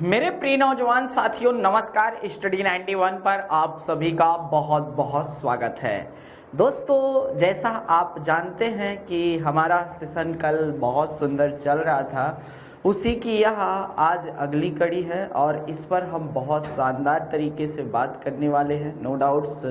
मेरे प्रिय नौजवान साथियों, नमस्कार। स्टडी 91 पर आप सभी का बहुत बहुत स्वागत है। दोस्तों, जैसा आप जानते हैं कि हमारा सेशन कल बहुत सुंदर चल रहा था, उसी की यह आज अगली कड़ी है और इस पर हम बहुत शानदार तरीके से बात करने वाले हैं। नो डाउट्स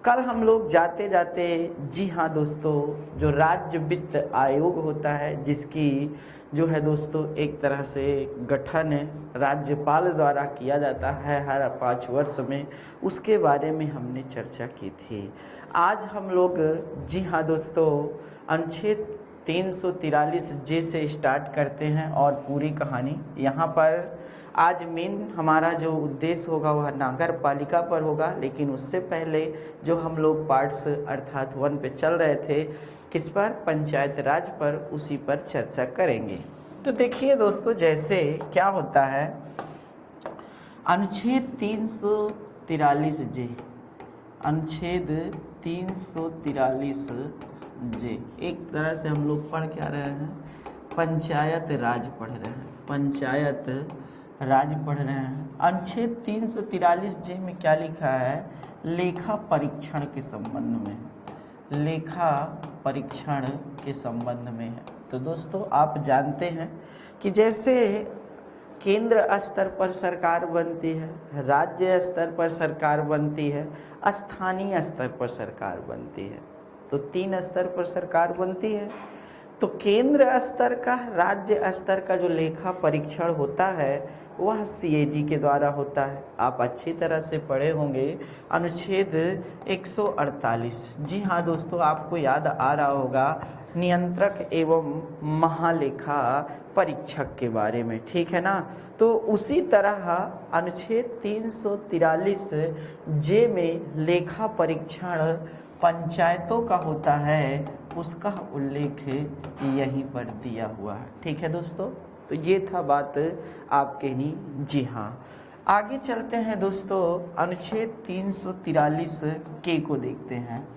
कल हम लोग जाते जाते, जी हाँ दोस्तों, जो राज्य वित्त आयोग होता है, जिसकी जो है दोस्तों एक तरह से गठन राज्यपाल द्वारा किया जाता है हर 5 वर्ष में, उसके बारे में हमने चर्चा की थी। आज हम लोग, जी हाँ दोस्तों, अनुच्छेद 343 जे से स्टार्ट करते हैं और पूरी कहानी यहाँ पर आज मेन हमारा जो उद्देश्य होगा वह नगर पालिका पर होगा। लेकिन उससे पहले जो हम लोग पार्ट्स अर्थात 1 पे चल रहे थे, किस पर, पंचायत राज पर, उसी पर चर्चा करेंगे। तो देखिए दोस्तों, जैसे क्या होता है, अनुच्छेद 343 जे, अनुच्छेद 343 जे, एक तरह से हम लोग पढ़ क्या रहे हैं, पंचायत राज पढ़ रहे हैं, पंचायत राज पढ़ रहे हैं। अनुच्छेद 343 जे में क्या लिखा है, लेखा परीक्षण के संबंध में, लेखा परीक्षण के संबंध में है। तो दोस्तों आप जानते हैं कि जैसे केंद्र स्तर पर सरकार बनती है, राज्य स्तर पर सरकार बनती है, स्थानीय स्तर पर सरकार बनती है, तो 3 स्तर पर सरकार बनती है। तो केंद्र स्तर का, राज्य स्तर का जो लेखा परीक्षण होता है वह सीएजी के द्वारा होता है। आप अच्छी तरह से पढ़े होंगे अनुच्छेद 148। जी हाँ दोस्तों, आपको याद आ रहा होगा नियंत्रक एवं महालेखा परीक्षक के बारे में, ठीक है ना। तो उसी तरह अनुच्छेद 343 जे में लेखा परीक्षण पंचायतों का होता है, उसका उल्लेख यहीं पर दिया हुआ है, ठीक है दोस्तों। तो ये था बात आपके नहीं। जी हाँ, आगे चलते हैं दोस्तों, अनुच्छेद 343 के को देखते हैं।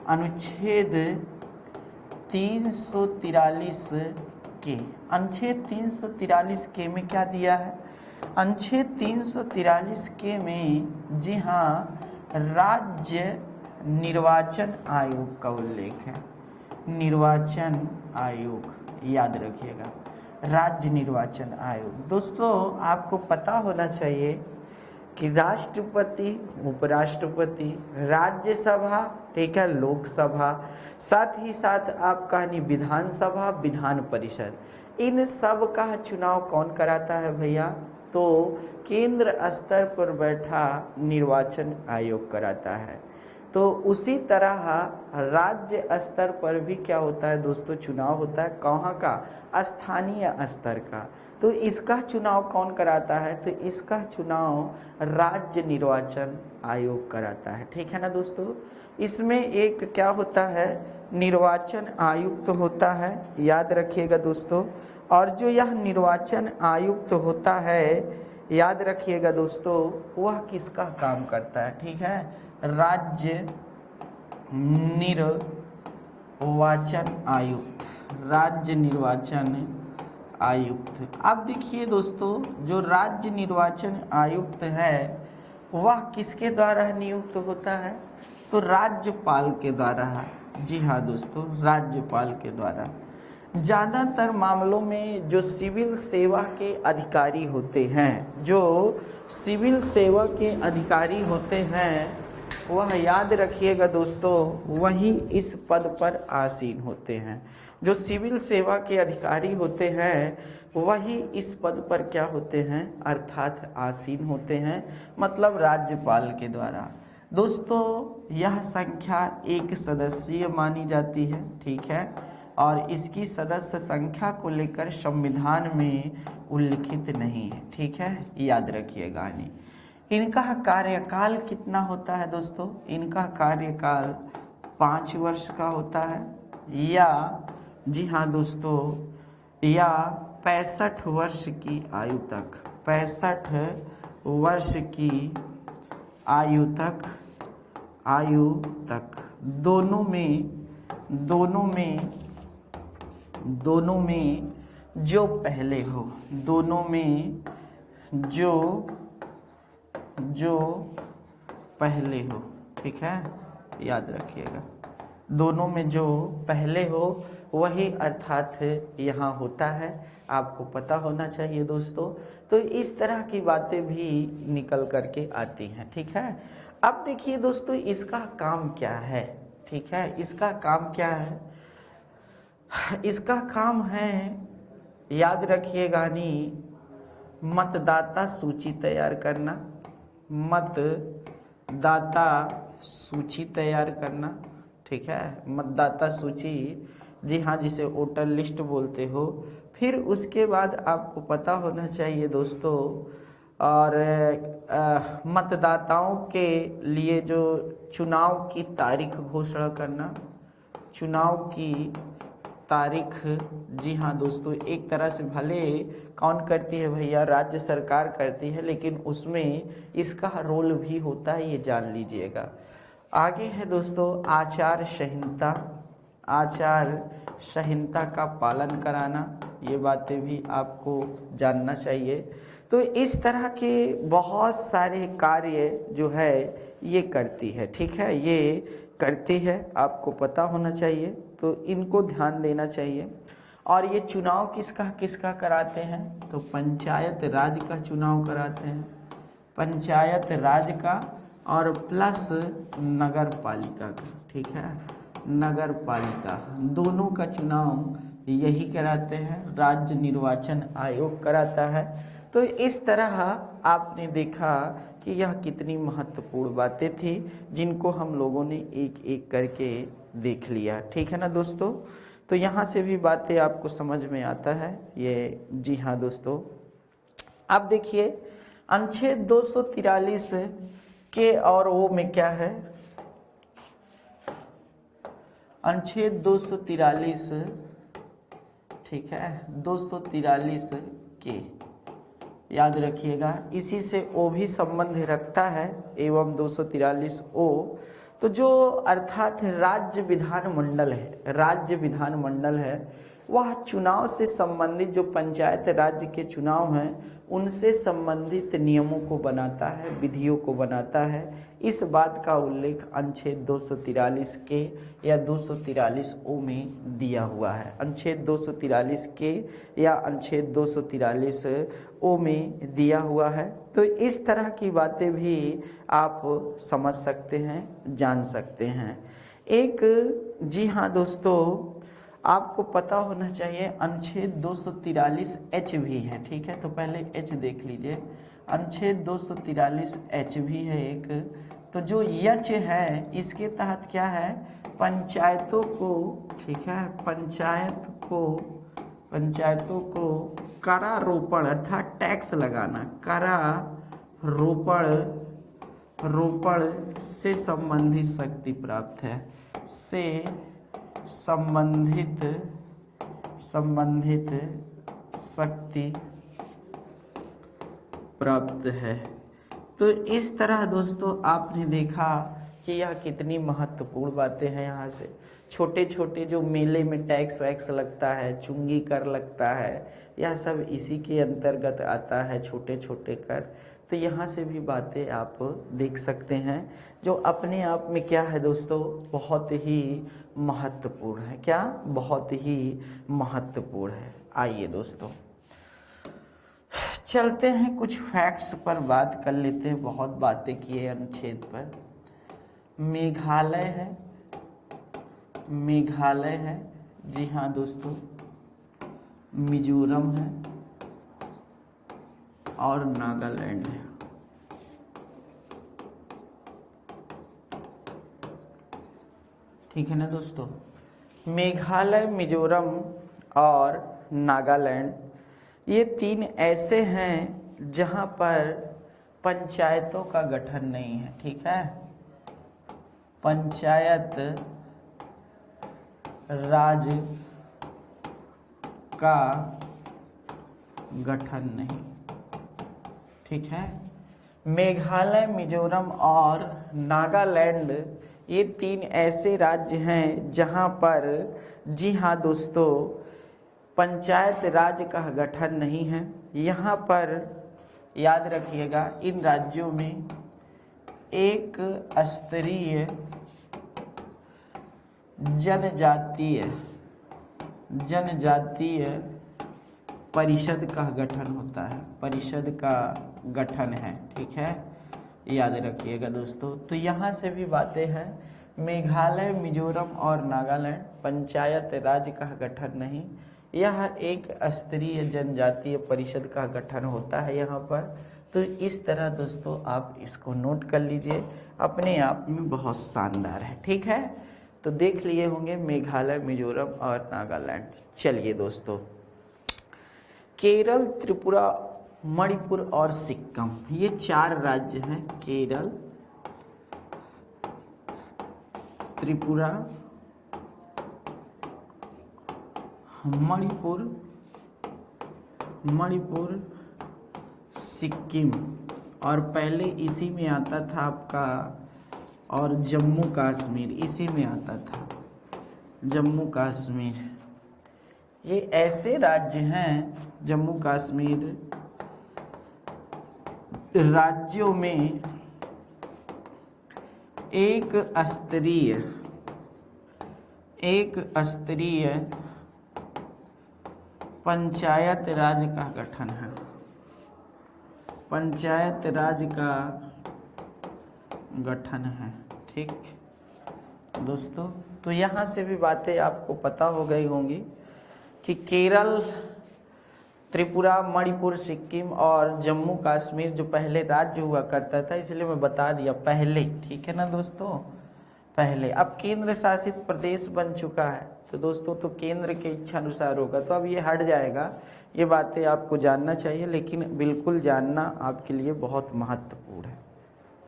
अनुच्छेद 343 के, अनुच्छेद 343 के में क्या दिया है, अनुच्छेद 343 के में, जी हाँ, राज्य निर्वाचन आयोग का उल्लेख है। निर्वाचन आयोग, याद रखिएगा, राज्य निर्वाचन आयोग। दोस्तों आपको पता होना चाहिए कि राष्ट्रपति, उपराष्ट्रपति, राज्यसभा, ठीक है, लोकसभा, साथ ही साथ आपका विधानसभा, विधान परिषद, इन सब का चुनाव कौन कराता है भैया, तो केंद्र स्तर पर बैठा निर्वाचन आयोग कराता है। तो उसी तरह राज्य स्तर पर भी क्या होता है दोस्तों, चुनाव होता है। कहाँ का, स्थानीय स्तर का। तो इसका चुनाव कौन कराता है, तो इसका चुनाव राज्य निर्वाचन आयोग कराता है, ठीक है ना दोस्तों। इसमें एक क्या होता है, निर्वाचन आयुक्त होता है, याद रखिएगा दोस्तों। और जो यह निर्वाचन आयुक्त होता है, याद रखिएगा दोस्तों, वह किसका काम करता है, ठीक है, राज्य निर्वाचन आयुक्त, राज्य निर्वाचन आयुक्त। अब देखिए दोस्तों, जो राज्य निर्वाचन आयुक्त है वह किसके द्वारा नियुक्त होता है, तो राज्यपाल के द्वारा है। जी हाँ दोस्तों, राज्यपाल के द्वारा। ज़्यादातर मामलों में जो सिविल सेवा के अधिकारी होते हैं, जो सिविल सेवा के अधिकारी होते हैं, वह याद रखिएगा दोस्तों, वही इस पद पर आसीन होते हैं। जो सिविल सेवा के अधिकारी होते हैं वही इस पद पर क्या होते हैं, अर्थात आसीन होते हैं, मतलब राज्यपाल के द्वारा। दोस्तों यह संख्या 1 सदस्यीय मानी जाती है, ठीक है, और इसकी सदस्य संख्या को लेकर संविधान में उल्लिखित नहीं है, ठीक है, याद रखिएगा। इनका कार्यकाल कितना होता है दोस्तों, इनका कार्यकाल 5 वर्ष का होता है, या जी हाँ दोस्तों, या 65 वर्ष की आयु तक, 65 वर्ष की आयु तक, दोनों में जो पहले हो, दोनों में जो पहले हो, ठीक है, याद रखिएगा, दोनों में जो पहले हो वही अर्थात यहाँ होता है, आपको पता होना चाहिए दोस्तों। तो इस तरह की बातें भी निकल करके आती हैं, ठीक है। अब देखिए दोस्तों इसका काम क्या है, ठीक है, इसका काम क्या है, इसका काम है, याद रखिएगा नी, मतदाता सूची तैयार करना, मतदाता सूची तैयार करना, ठीक है, मतदाता सूची, जी हाँ, जिसे वोटर लिस्ट बोलते हो। फिर उसके बाद आपको पता होना चाहिए दोस्तों, और मतदाताओं के लिए जो चुनाव की तारीख घोषणा करना, चुनाव की तारीख, जी हाँ दोस्तों, एक तरह से भले कौन करती है भैया, राज्य सरकार करती है, लेकिन उसमें इसका रोल भी होता है, ये जान लीजिएगा। आगे है दोस्तों आचार संहिता, आचार संहिता का पालन कराना, ये बातें भी आपको जानना चाहिए। तो इस तरह के बहुत सारे कार्य जो है ये करती है, ठीक है, ये करती है, आपको पता होना चाहिए, तो इनको ध्यान देना चाहिए। और ये चुनाव किसका किसका कराते हैं, तो पंचायत राज का चुनाव कराते हैं, पंचायत राज का, और प्लस नगर पालिका का, ठीक है, नगर पालिका, दोनों का चुनाव यही कराते हैं, राज्य निर्वाचन आयोग कराता है। तो इस तरह आपने देखा कि यह कितनी महत्वपूर्ण बातें थी, जिनको हम लोगों ने एक एक करके देख लिया, ठीक है ना दोस्तों। तो यहाँ से भी बातें आपको समझ में आता है ये, जी हाँ दोस्तों। अब देखिए अनुच्छेद 243 के और वो में क्या है, अनुच्छेद 243, ठीक है, 243 के, याद रखिएगा, इसी से ओ भी संबंध रखता है, एवं 243 ओ, तो जो अर्थात राज्य विधानमंडल है, राज्य विधानमंडल है, वह चुनाव से संबंधित जो पंचायत राज्य के चुनाव हैं उनसे संबंधित नियमों को बनाता है, विधियों को बनाता है। इस बात का उल्लेख अनुच्छेद 243 के या 243 ओ में दिया हुआ है, अनुच्छेद 243 के या अनुच्छेद 243 ओ में दिया हुआ है। तो इस तरह की बातें भी आप समझ सकते हैं, जान सकते हैं। एक, जी हाँ दोस्तों, आपको पता होना चाहिए अनुच्छेद 243 एच भी है, ठीक है, तो पहले एच देख लीजिए, अनुच्छेद 243 एच भी है एक। तो जो यच है इसके तहत क्या है, पंचायतों को, ठीक है, पंचायतों को करारोपण अर्थात टैक्स लगाना, रोपण से संबंधित शक्ति प्राप्त है, से संबंधित शक्ति प्राप्त है। तो इस तरह दोस्तों आपने देखा कि यह कितनी महत्वपूर्ण बातें हैं। यहाँ से छोटे छोटे जो मेले में टैक्स वैक्स लगता है, चुंगी कर लगता है, यह सब इसी के अंतर्गत आता है, छोटे छोटे कर। तो यहाँ से भी बातें आप देख सकते हैं, जो अपने आप में क्या है दोस्तों, बहुत ही महत्वपूर्ण है। क्या बहुत ही महत्वपूर्ण है। आइए दोस्तों चलते हैं, कुछ फैक्ट्स पर बात कर लेते हैं। बहुत बातें की है अनुच्छेद पर। मेघालय है, जी हाँ दोस्तों, मिजोरम है और नागालैंड है। ठीक है ना दोस्तों, मेघालय, मिजोरम और नागालैंड, ये तीन ऐसे हैं जहां पर पंचायतों का गठन नहीं है। ठीक है, पंचायत राज का गठन नहीं। ठीक है, मेघालय, मिजोरम और नागालैंड ये तीन ऐसे राज्य हैं जहां पर, जी हाँ दोस्तों, पंचायत राज का गठन नहीं है। यहाँ पर याद रखिएगा इन राज्यों में एक स्तरीय जनजातीय परिषद का गठन होता है, परिषद का गठन है। ठीक है, याद रखिएगा दोस्तों। तो यहाँ से भी बातें हैं, मेघालय, मिजोरम और नागालैंड पंचायत राज का गठन नहीं, यह एक स्तरीय जनजातीय परिषद का गठन होता है यहाँ पर। तो इस तरह दोस्तों आप इसको नोट कर लीजिए, अपने आप में बहुत शानदार है। ठीक है, तो देख लिए होंगे मेघालय, मिजोरम और नागालैंड। चलिए दोस्तों, केरल, त्रिपुरा, मणिपुर और सिक्किम, ये 4 राज्य हैं। केरल, त्रिपुरा, मणिपुर, सिक्किम, और पहले इसी में आता था आपका, और जम्मू कश्मीर इसी में आता था, जम्मू कश्मीर। ये ऐसे राज्य हैं, जम्मू कश्मीर, राज्यों में एक स्तरीय पंचायत राज का गठन है, पंचायत राज का गठन है। ठीक दोस्तों, तो यहाँ से भी बातें आपको पता हो गई होंगी कि केरल, त्रिपुरा, मणिपुर, सिक्किम और जम्मू कश्मीर जो पहले राज्य हुआ करता था, इसलिए मैं बता दिया पहले। ठीक है ना दोस्तों, पहले। अब केंद्र शासित प्रदेश बन चुका है, तो दोस्तों तो केंद्र के इच्छा अनुसार होगा, तो अब ये हट जाएगा। ये बातें आपको जानना चाहिए, लेकिन बिल्कुल जानना आपके लिए बहुत महत्वपूर्ण है।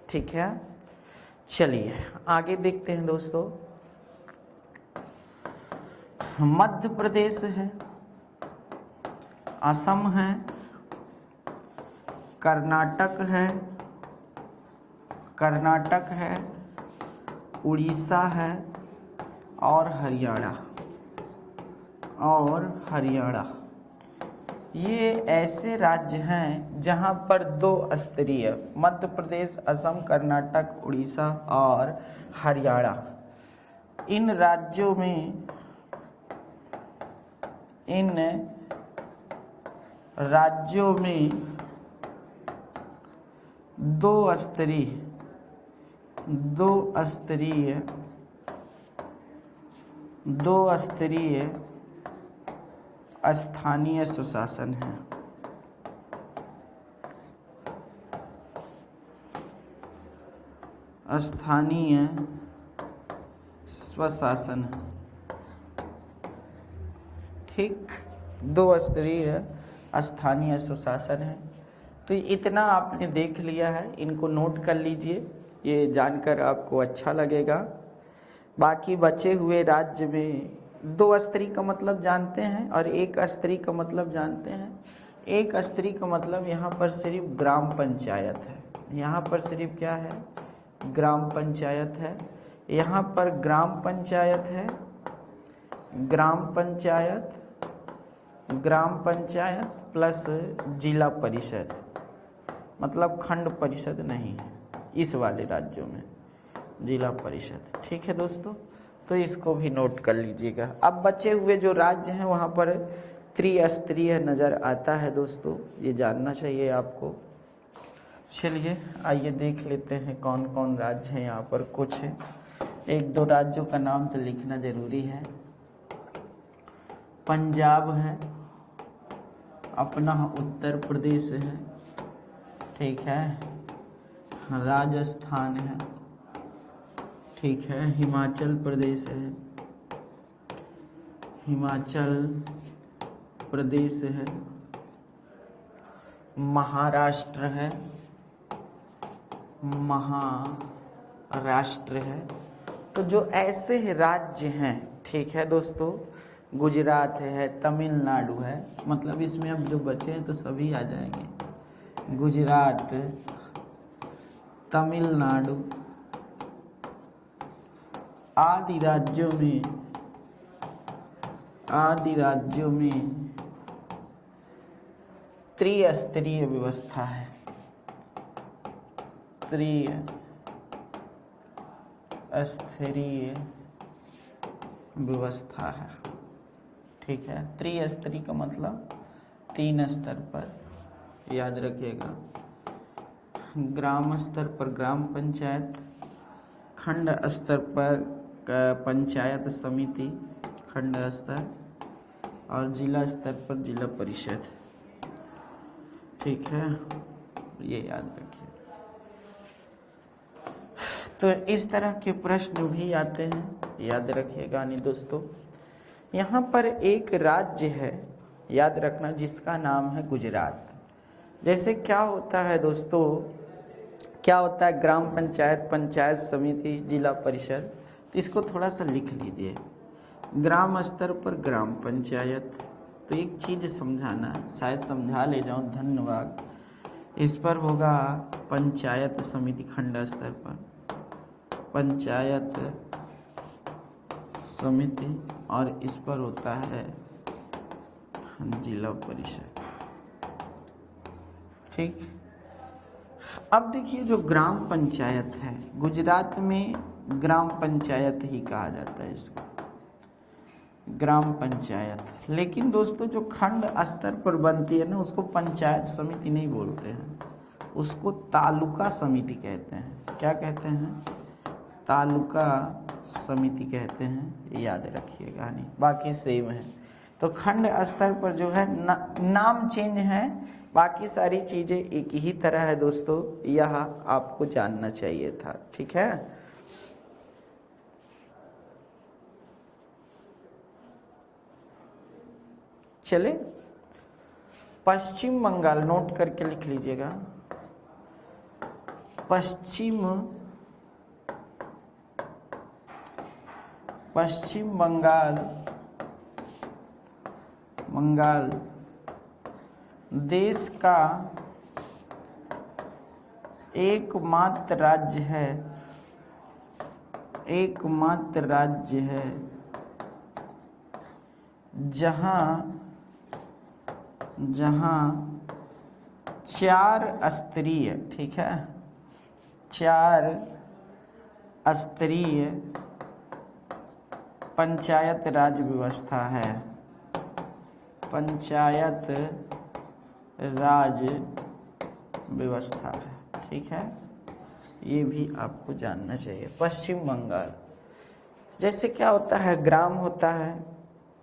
ठीक है, चलिए आगे देखते हैं दोस्तों। मध्य प्रदेश है, असम है, कर्नाटक है, उड़ीसा है और हरियाणा। ये ऐसे राज्य हैं जहां पर 2 स्तरीय, मध्य प्रदेश, असम, कर्नाटक, उड़ीसा और हरियाणा, इन राज्यों में 2 स्तरीय स्थानीय स्वशासन है। स्थानीय स्वशासन, ठीक, 2 स्तरीय स्थानीय स्वशासन है। तो इतना आपने देख लिया है, इनको नोट कर लीजिए, ये जानकर आपको अच्छा लगेगा। बाकी बचे हुए राज्य में 2 स्तरीय का मतलब जानते हैं और 1 स्तरीय का मतलब जानते हैं। 1 स्तरीय का मतलब यहाँ पर सिर्फ ग्राम पंचायत है, यहाँ पर सिर्फ क्या है, ग्राम पंचायत है। यहाँ पर ग्राम पंचायत है, ग्राम पंचायत प्लस जिला परिषद, मतलब खंड परिषद नहीं है इस वाले राज्यों में, जिला परिषद। ठीक है दोस्तों, तो इसको भी नोट कर लीजिएगा। अब बचे हुए जो राज्य हैं वहाँ पर त्रिस्तरीय नज़र आता है दोस्तों, ये जानना चाहिए आपको। चलिए आइए देख लेते हैं कौन कौन राज्य हैं यहाँ पर। कुछ 1-2 राज्यों का नाम तो लिखना ज़रूरी है। पंजाब है, अपना उत्तर प्रदेश है, ठीक है, राजस्थान है, ठीक है, हिमाचल प्रदेश है, महाराष्ट्र है। तो जो ऐसे राज्य हैं, ठीक है दोस्तों, गुजरात है, तमिलनाडु है, मतलब इसमें अब जो बचे हैं तो सभी आ जाएंगे। गुजरात, तमिलनाडु आदि राज्यों में त्रिस्तरीय व्यवस्था है। स्तरीय व्यवस्था है। ठीक है, त्रिस्तरीय का मतलब 3 स्तर पर, याद रखिएगा। ग्राम स्तर पर ग्राम पंचायत, खंड स्तर पर पंचायत समिति खंड स्तर, और जिला स्तर पर जिला परिषद। ठीक है, ये याद रखिए। तो इस तरह के प्रश्न भी आते हैं, याद रखिएगा। नहीं दोस्तों, यहाँ पर एक राज्य है, याद रखना, जिसका नाम है गुजरात। जैसे क्या होता है दोस्तों, क्या होता है ग्राम पंचायत, पंचायत समिति, जिला परिषद। तो इसको थोड़ा सा लिख लीजिए। ग्राम स्तर पर ग्राम पंचायत, तो एक चीज़ समझाना, शायद समझा ले जाऊँ, धन्यवाद। इस पर होगा पंचायत समिति खंड स्तर पर, पंचायत समिति, और इस पर होता है जिला परिषद। ठीक, अब देखिए जो ग्राम पंचायत है, गुजरात में ग्राम पंचायत ही कहा जाता है इसको, ग्राम पंचायत। लेकिन दोस्तों जो खंड स्तर पर बनती है ना, उसको पंचायत समिति नहीं बोलते हैं, उसको तालुका समिति कहते हैं। क्या कहते हैं? तालुका समिति कहते हैं, याद रखिएगा। नहीं, बाकी सेम है। तो खंड स्तर पर जो है नाम चेंज है, बाकी सारी चीज़ें एक ही तरह है दोस्तों, यह आपको जानना चाहिए था। ठीक है, चले। पश्चिम बंगाल, नोट करके लिख लीजिएगा। पश्चिम बंगाल देश का एकमात्र राज्य है, जहां 4 स्तरीय, ठीक है, 4 स्तरीय पंचायत राज व्यवस्था है, पंचायत राज व्यवस्था है। ठीक है, ये भी आपको जानना चाहिए। पश्चिम बंगाल, जैसे क्या होता है, ग्राम होता है,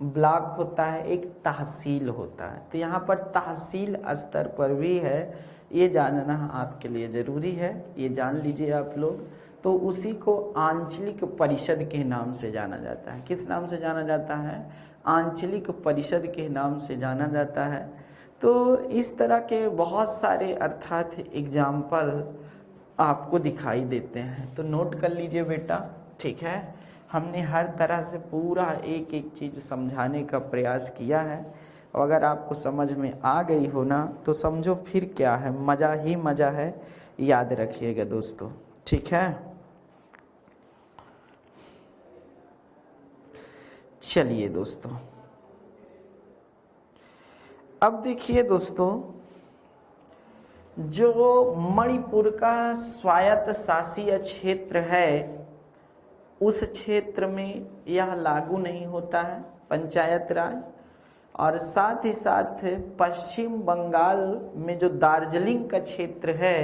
ब्लॉक होता है, एक तहसील होता है। तो यहाँ पर तहसील स्तर पर भी है, ये जानना आपके लिए ज़रूरी है, ये जान लीजिए आप लोग। तो उसी को आंचलिक परिषद के नाम से जाना जाता है। किस नाम से जाना जाता है? आंचलिक परिषद के नाम से जाना जाता है। तो इस तरह के बहुत सारे अर्थात एग्जाम्पल आपको दिखाई देते हैं, तो नोट कर लीजिए बेटा। ठीक है, हमने हर तरह से पूरा एक एक चीज़ समझाने का प्रयास किया है। अगर आपको समझ में आ गई हो ना, तो समझो फिर क्या है, मज़ा ही मज़ा है, याद रखिएगा दोस्तों। ठीक है, चलिए दोस्तों, अब देखिए दोस्तों, जो मणिपुर का स्वायत्त शासीय क्षेत्र है, उस क्षेत्र में यह लागू नहीं होता है पंचायत राज। और साथ ही साथ पश्चिम बंगाल में जो दार्जिलिंग का क्षेत्र है,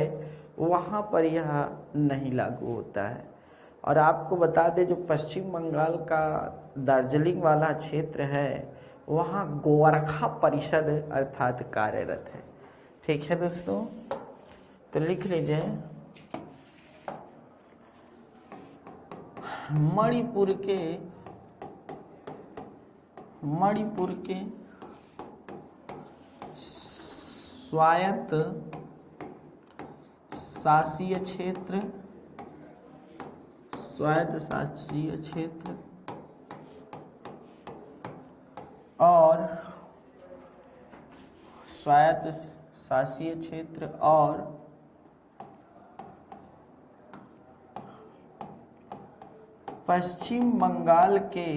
वहाँ पर यह नहीं लागू होता है। और आपको बता दें, जो पश्चिम बंगाल का दार्जिलिंग वाला क्षेत्र है, वहाँ गोरखा परिषद अर्थात कार्यरत है। ठीक है दोस्तों, तो लिख लीजिए, मणिपुर के स्वायत्त शासीय क्षेत्र, और स्वायत्त शासीय क्षेत्र और पश्चिम बंगाल के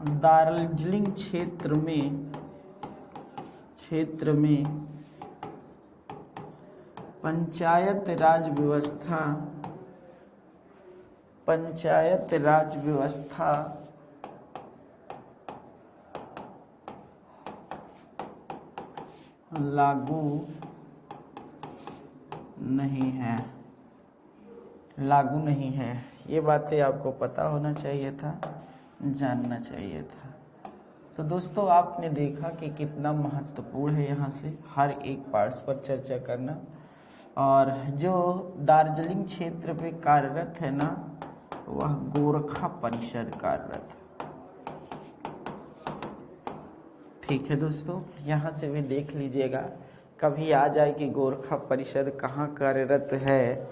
दार्जिलिंग क्षेत्र में पंचायत राज व्यवस्था लागू नहीं है। ये बातें आपको पता होना चाहिए था, जानना चाहिए था। तो दोस्तों आपने देखा कि कितना महत्वपूर्ण है यहाँ से हर एक पार्ट्स पर चर्चा करना। और जो दार्जिलिंग क्षेत्र पे कार्यरत है ना, वह गोरखा परिषद कार्यरत है। ठीक है दोस्तों, यहाँ से भी देख लीजिएगा, कभी आ जाए कि गोरखा परिषद कहाँ कार्यरत है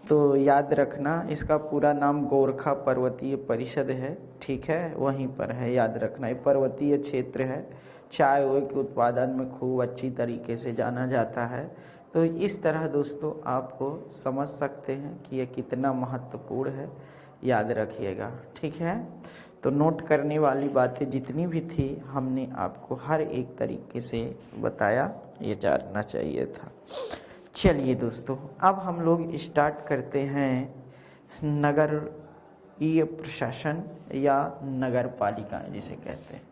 तो याद रखना इसका पूरा नाम गोरखा पर्वतीय परिषद है। ठीक है, वहीं पर है, याद रखना। ये पर्वतीय क्षेत्र है, चाय ओय के उत्पादन में खूब अच्छी तरीके से जाना जाता है। तो इस तरह दोस्तों आपको समझ सकते हैं कि ये कितना महत्वपूर्ण है, याद रखिएगा। ठीक है, तो नोट करने वाली बातें जितनी भी थी हमने आपको हर एक तरीके से बताया, ये जानना चाहिए था। चलिए दोस्तों, अब हम लोग स्टार्ट करते हैं नगरीय प्रशासन या नगर पालिकाएँ जिसे कहते हैं।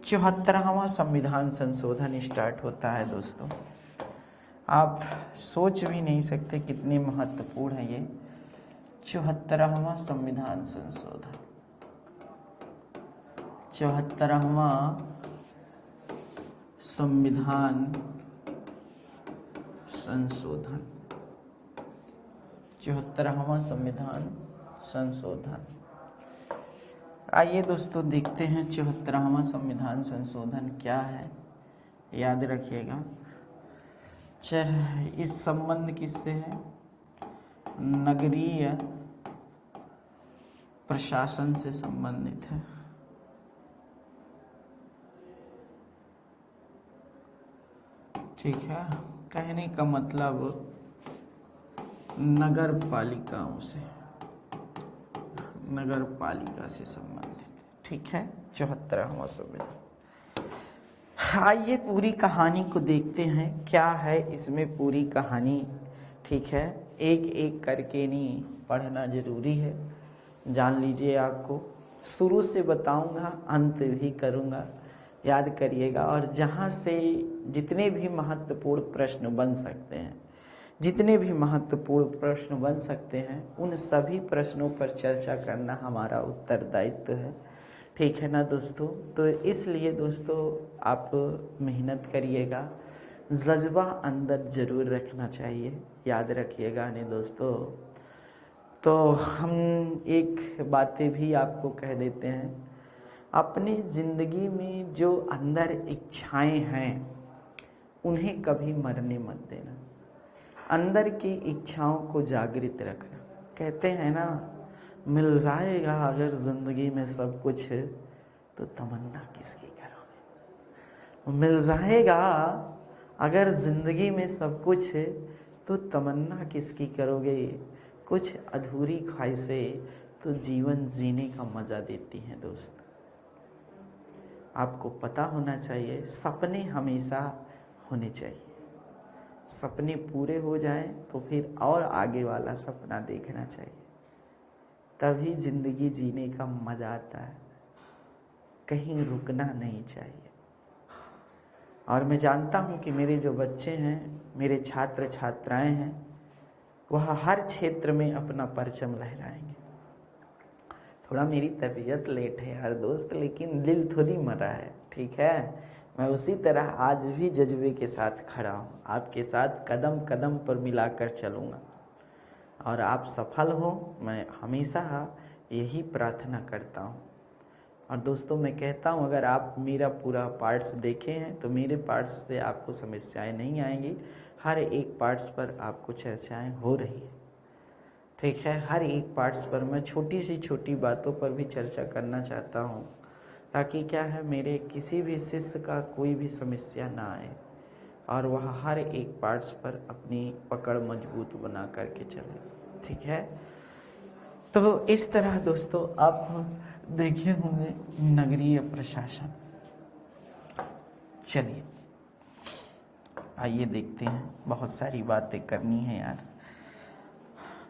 74वां संविधान संशोधन स्टार्ट होता है दोस्तों। आप सोच भी नहीं सकते कितने महत्वपूर्ण है ये 74वां संविधान संशोधन। 74वां संविधान संशोधन, 74वां संविधान संशोधन। आइए दोस्तों देखते हैं 74वां संविधान संशोधन क्या है, याद रखिएगा। इस संबंध किससे है? नगरीय प्रशासन से संबंधित है। ठीक है, कहने का मतलब नगर पालिकाओं से, नगर पालिका से संबंधित। ठीक है, 74वां संविधान। आइए पूरी कहानी को देखते हैं, क्या है इसमें पूरी कहानी। ठीक है, एक एक करके नहीं पढ़ना जरूरी है, जान लीजिए। आपको शुरू से बताऊंगा, अंत भी करूंगा, याद करिएगा। और जहाँ से जितने भी महत्वपूर्ण प्रश्न बन सकते हैं, उन सभी प्रश्नों पर चर्चा करना हमारा उत्तरदायित्व है। ठीक है ना दोस्तों? तो इसलिए दोस्तों आप मेहनत करिएगा, जज्बा अंदर ज़रूर रखना चाहिए, याद रखिएगा नहीं दोस्तों। तो हम एक बातें भी आपको कह देते हैं, अपनी ज़िंदगी में जो अंदर इच्छाएं हैं उन्हें कभी मरने मत देना, अंदर की इच्छाओं को जागृत रखना। कहते हैं ना, मिल जाएगा अगर ज़िंदगी में सब कुछ तो तमन्ना किसकी करोगे। मिल जाएगा अगर ज़िंदगी में सब कुछ तो तमन्ना किसकी करोगे। कुछ अधूरी ख्वाहिशें तो जीवन जीने का मज़ा देती हैं दोस्त। आपको पता होना चाहिए, सपने हमेशा होने चाहिए। सपने पूरे हो जाएं तो फिर और आगे वाला सपना देखना चाहिए, तभी ज़िंदगी जीने का मज़ा आता है। कहीं रुकना नहीं चाहिए। और मैं जानता हूँ कि मेरे जो बच्चे हैं, मेरे छात्र छात्राएं हैं, वह हर क्षेत्र में अपना परचम लहराएंगे। थोड़ा मेरी तबीयत लेट है यार दोस्त, लेकिन दिल थोड़ी मरा है। ठीक है, मैं उसी तरह आज भी जज्बे के साथ खड़ा हूँ, आपके साथ कदम कदम पर मिलाकर चलूँगा और आप सफल हो, मैं हमेशा यही प्रार्थना करता हूँ। और दोस्तों मैं कहता हूँ, अगर आप मेरा पूरा पार्ट्स देखे हैं तो मेरे पार्ट्स से आपको समस्याएं नहीं आएंगी। हर एक पार्ट्स पर आपको चर्चाएं हो रही है। ठीक है, हर एक पार्ट्स पर मैं छोटी सी छोटी बातों पर भी चर्चा करना चाहता हूँ, ताकि क्या है, मेरे किसी भी शिष्य का कोई भी समस्या ना आए और वह हर एक पार्ट्स पर अपनी पकड़ मजबूत बना करके चले। ठीक है, तो इस तरह दोस्तों आप देखे होंगे नगरीय प्रशासन। चलिए आइए देखते हैं, बहुत सारी बातें करनी है यार।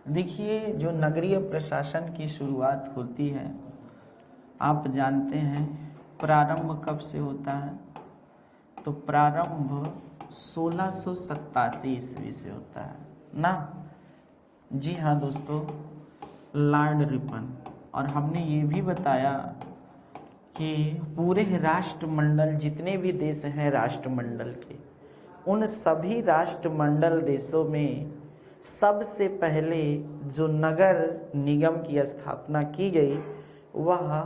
देखिए जो नगरीय प्रशासन की शुरुआत होती है, आप जानते हैं प्रारंभ कब से होता है? तो प्रारंभ 1687 ईस्वी से होता है ना। जी हाँ दोस्तों, लॉर्ड रिपन। और हमने ये भी बताया कि पूरे राष्ट्रमंडल, जितने भी देश हैं राष्ट्रमंडल के, उन सभी राष्ट्रमंडल देशों में सबसे पहले जो नगर निगम की स्थापना की गई वह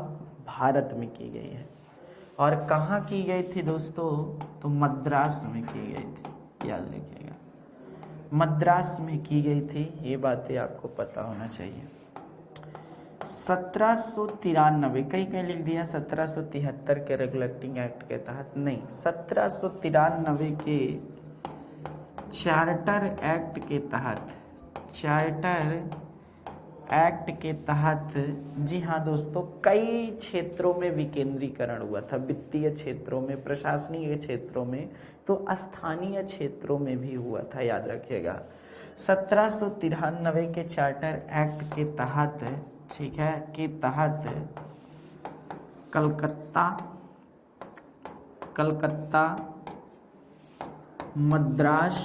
भारत में की गई है। और कहाँ की गई थी दोस्तों? तो मद्रास में की गई थी, याद रखिएगा, मद्रास में की गई थी। ये बातें आपको पता होना चाहिए। 1793, कहीं कहीं लिख दिया 1773 के रेगुलेटिंग एक्ट के तहत, नहीं, 1793 के चार्टर एक्ट के तहत, चार्टर एक्ट के तहत, जी हाँ दोस्तों, कई क्षेत्रों में विकेंद्रीकरण हुआ था, वित्तीय क्षेत्रों में, प्रशासनिक क्षेत्रों में, तो स्थानीय क्षेत्रों में भी हुआ था, याद रखिएगा। 1793 के चार्टर एक्ट के तहत, ठीक है, के तहत कलकत्ता, मद्रास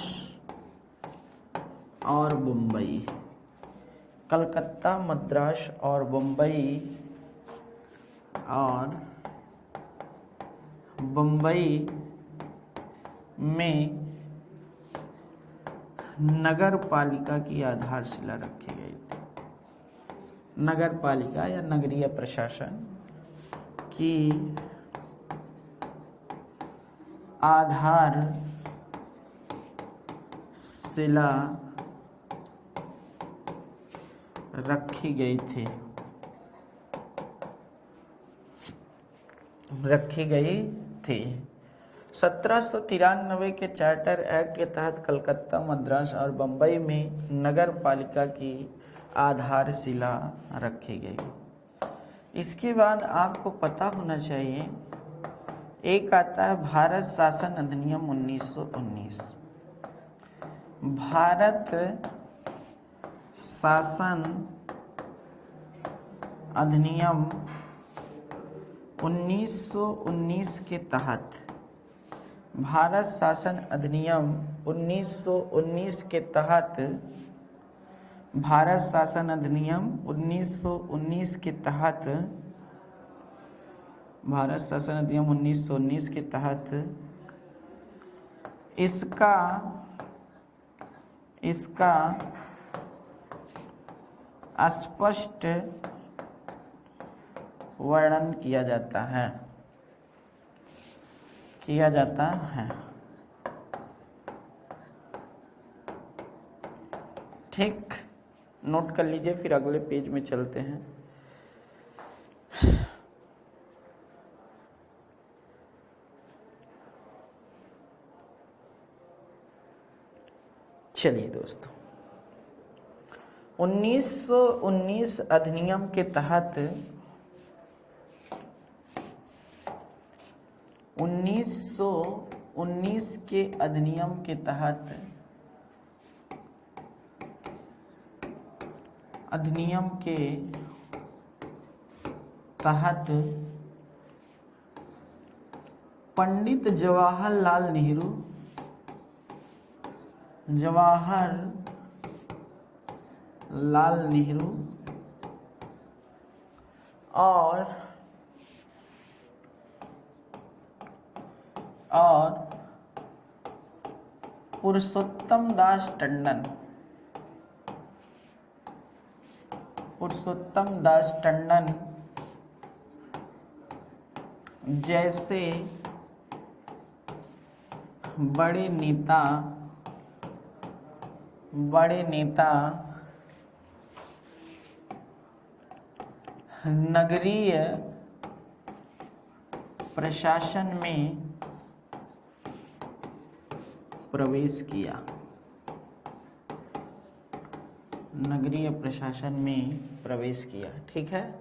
और मुंबई, कलकत्ता, मद्रास और बम्बई में नगर पालिका की आधारशिला रखी गई थी। नगर पालिका या नगरीय प्रशासन की आधारशिला रखी गई थी, 1793 के चार्टर एक्ट के तहत कलकत्ता, मद्रास और बम्बई में नगर पालिका की आधारशिला रखी गई। इसके बाद आपको पता होना चाहिए, एक आता है भारत शासन अधिनियम 1919। भारत शासन अधिनियम 1919 के तहत, भारत शासन अधिनियम 1919 के तहत, भारत शासन अधिनियम 1919 के तहत, भारत शासन अधिनियम 1919 के तहत इसका स्पष्ट वर्णन किया जाता है, ठीक, नोट कर लीजिए, फिर अगले पेज में चलते हैं। चलिए दोस्तों, 1919 अधिनियम के तहत 1919 के अधिनियम के तहत पंडित जवाहरलाल नेहरू और पुरुषोत्तम दास टंडन जैसे बड़े नेता नगरीय प्रशासन में प्रवेश किया। नगरीय प्रशासन में प्रवेश किया। ठीक है,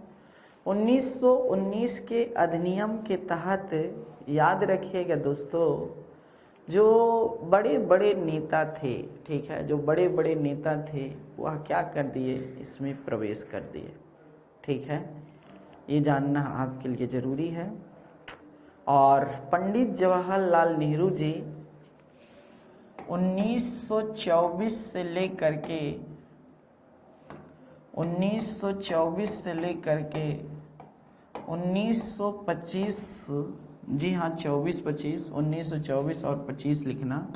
1919 के अधिनियम के तहत याद रखिएगा दोस्तों, जो बड़े बड़े नेता थे, ठीक है, जो बड़े बड़े नेता थे वह क्या कर दिए, इसमें प्रवेश कर दिए। ठीक है, ये जानना आपके लिए ज़रूरी है। और पंडित जवाहरलाल नेहरू जी 1924 से लेकर के 1925, जी हाँ 24-25, 1924 और 25 लिखना,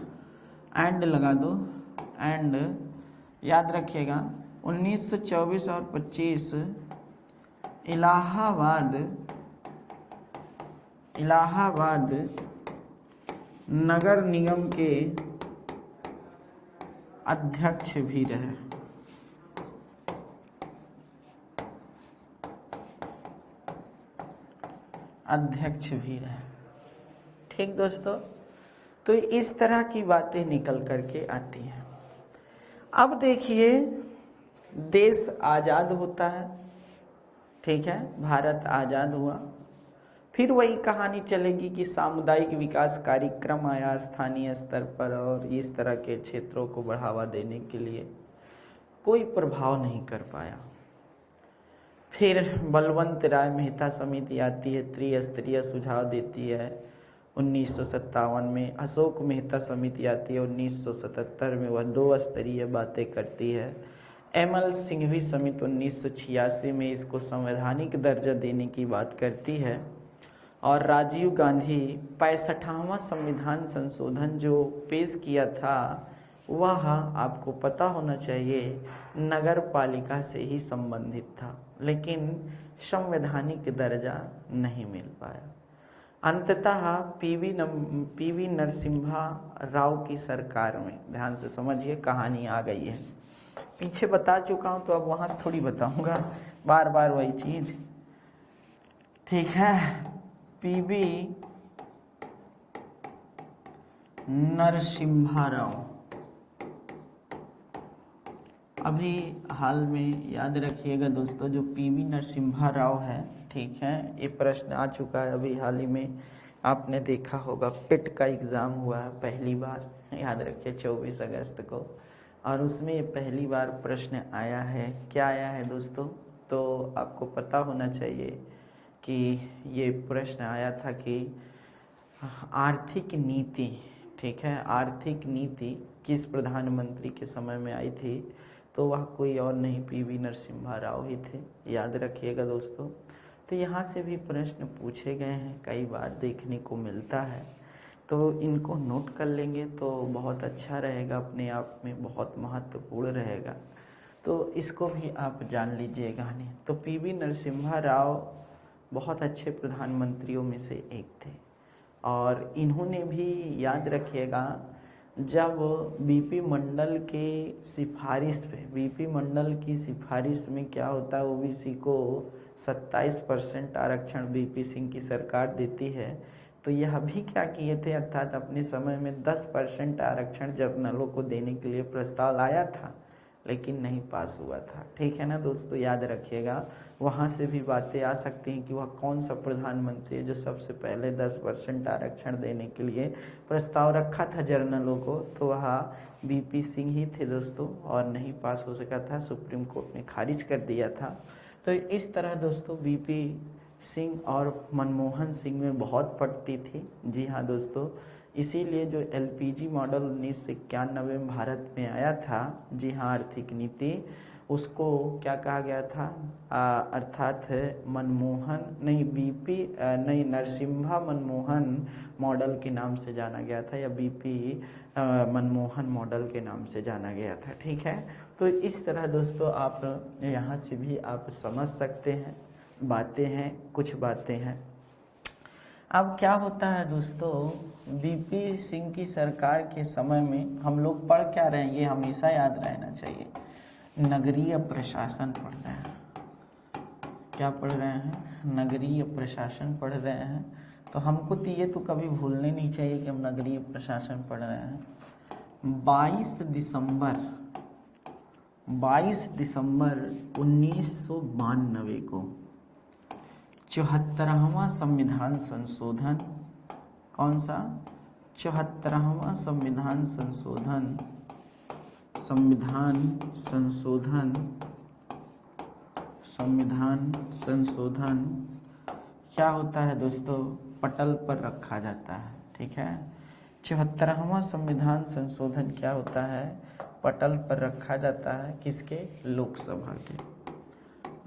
एंड लगा दो, एंड याद रखिएगा 1924 और 25 इलाहाबाद नगर निगम के अध्यक्ष भी रहे। ठीक दोस्तों, तो इस तरह की बातें निकल करके आती हैं। अब देखिए, देश आज़ाद होता है, ठीक है, भारत आज़ाद हुआ, फिर वही कहानी चलेगी कि सामुदायिक विकास कार्यक्रम आया स्थानीय स्तर पर, और इस तरह के क्षेत्रों को बढ़ावा देने के लिए कोई प्रभाव नहीं कर पाया। फिर बलवंत राय मेहता समिति आती है, त्रिस्तरीय सुझाव देती है 1957 में। अशोक मेहता समिति आती है 1977 में, वह 2 स्तरीय बातें करती है। एमएल सिंघवी समिति 1986 में इसको संवैधानिक दर्जा देने की बात करती है। और राजीव गांधी 65वां संविधान संशोधन जो पेश किया था वह आपको पता होना चाहिए नगर पालिका से ही संबंधित था, लेकिन संवैधानिक दर्जा नहीं मिल पाया। अंततः पीवी नरसिम्हा राव की सरकार में, ध्यान से समझिए कहानी आ गई है, पीछे बता चुका हूँ तो अब वहाँ से थोड़ी बताऊँगा बार बार वही चीज़। ठीक है, पीवी नरसिम्हा राव, अभी हाल में याद रखिएगा दोस्तों, जो पीवी नरसिम्हा राव है, ठीक है, ये प्रश्न आ चुका है अभी हाल ही में, आपने देखा होगा, पिट का एग्ज़ाम हुआ है पहली बार, याद रखिए 24 अगस्त को, और उसमें ये पहली बार प्रश्न आया है। क्या आया है दोस्तों, तो आपको पता होना चाहिए कि ये प्रश्न आया था कि आर्थिक नीति, ठीक है, आर्थिक नीति किस प्रधानमंत्री के समय में आई थी, तो वह कोई और नहीं पीवी नरसिम्हा राव ही थे, याद रखिएगा दोस्तों। तो यहाँ से भी प्रश्न पूछे गए हैं, कई बार देखने को मिलता है, तो इनको नोट कर लेंगे तो बहुत अच्छा रहेगा, अपने आप में बहुत महत्वपूर्ण रहेगा, तो इसको भी आप जान लीजिएगा। नहीं तो पीवी नरसिम्हा राव बहुत अच्छे प्रधानमंत्रियों में से एक थे, और इन्होंने भी याद रखिएगा जब बीपी मंडल के सिफारिश पे, बीपी मंडल की सिफारिश में क्या होता है, ओबीसी को 27% आरक्षण बीपी सिंह की सरकार देती है, तो यह भी क्या किए थे, अर्थात अपने समय में 10% आरक्षण जर्नलों को देने के लिए प्रस्ताव लाया था, लेकिन नहीं पास हुआ था। ठीक है ना दोस्तों, याद रखिएगा, वहाँ से भी बातें आ सकती हैं कि वह कौन सा प्रधानमंत्री है जो सबसे पहले 10% आरक्षण देने के लिए प्रस्ताव रखा था जर्नलों को, तो वह बीपी सिंह ही थे दोस्तों, और नहीं पास हो सका था, सुप्रीम कोर्ट ने खारिज कर दिया था। तो इस तरह दोस्तों बीपी सिंह और मनमोहन सिंह में बहुत पड़ती थी। जी हाँ दोस्तों, इसीलिए जो एलपीजी मॉडल 1991 में भारत में आया था, जी हाँ, आर्थिक नीति, उसको क्या कहा गया था, अर्थात नरसिम्हा मनमोहन मॉडल के नाम से जाना गया था, या बीपी मनमोहन मॉडल के नाम से जाना गया था। ठीक है, तो इस तरह दोस्तों आप यहाँ से भी आप समझ सकते हैं, बातें हैं, कुछ बातें हैं। अब क्या होता है दोस्तों, बीपी सिंह की सरकार के समय में हम लोग पढ़ क्या रहे हैं, ये हमेशा याद रहना चाहिए, नगरीय प्रशासन पढ़ रहे हैं। क्या पढ़ रहे हैं, नगरीय प्रशासन पढ़ रहे हैं। तो हमको तो ये तो कभी भूलने नहीं चाहिए कि हम नगरीय प्रशासन पढ़ रहे हैं। 22 दिसंबर 22 दिसंबर 1992 को 74वां संविधान संशोधन, कौन सा? 74वां संविधान संशोधन, संविधान संशोधन क्या होता है दोस्तों? पटल पर रखा जाता है। ठीक है, 74वां संविधान संशोधन क्या होता है? पटल पर रखा जाता है। किसके? लोकसभा के।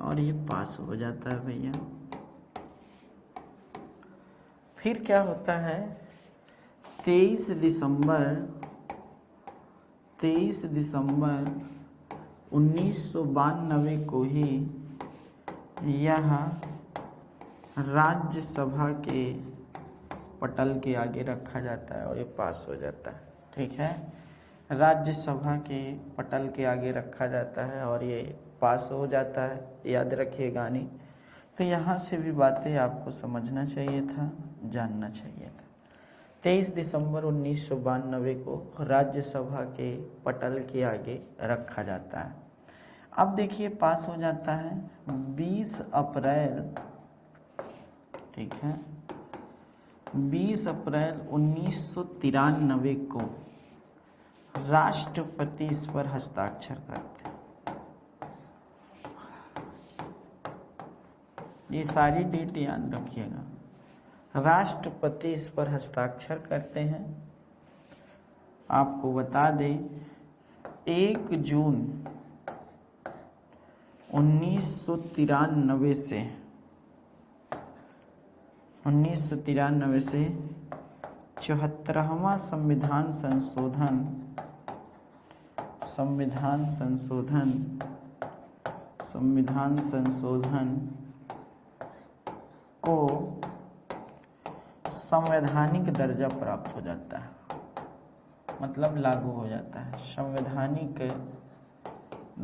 और ये पास हो जाता है भैया। फिर क्या होता है? 23 दिसंबर 1992 को ही यह राज्यसभा के पटल के आगे रखा जाता है और ये पास हो जाता है। ठीक है, राज्यसभा के पटल के आगे रखा जाता है और ये पास हो जाता है। याद रखिएगा नहीं तो यहाँ से भी बातें आपको समझना चाहिए था, जानना चाहिए था। 23 दिसंबर 1992 को राज्यसभा के पटल के आगे रखा जाता है। अब देखिए पास हो जाता है 20 अप्रैल, ठीक है, 20 अप्रैल 1993 को राष्ट्रपति इस पर हस्ताक्षर करते हैं। ये सारी डेट याद रखिएगा। राष्ट्रपति इस पर हस्ताक्षर करते हैं। आपको बता दें 1 जून 1993 से 74वां संविधान संशोधन को संवैधानिक दर्जा प्राप्त हो जाता है, मतलब लागू हो जाता है। संवैधानिक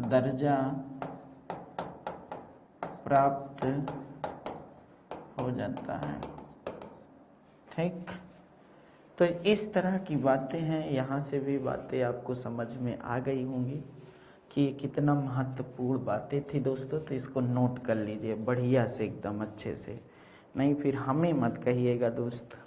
दर्जा प्राप्त हो जाता है। ठीक, तो इस तरह की बातें हैं। यहाँ से भी बातें आपको समझ में आ गई होंगी कि ये कितना महत्वपूर्ण बातें थी दोस्तों। तो इसको नोट कर लीजिए बढ़िया से, एकदम अच्छे से, नहीं फिर हमें मत कहिएगा दोस्त।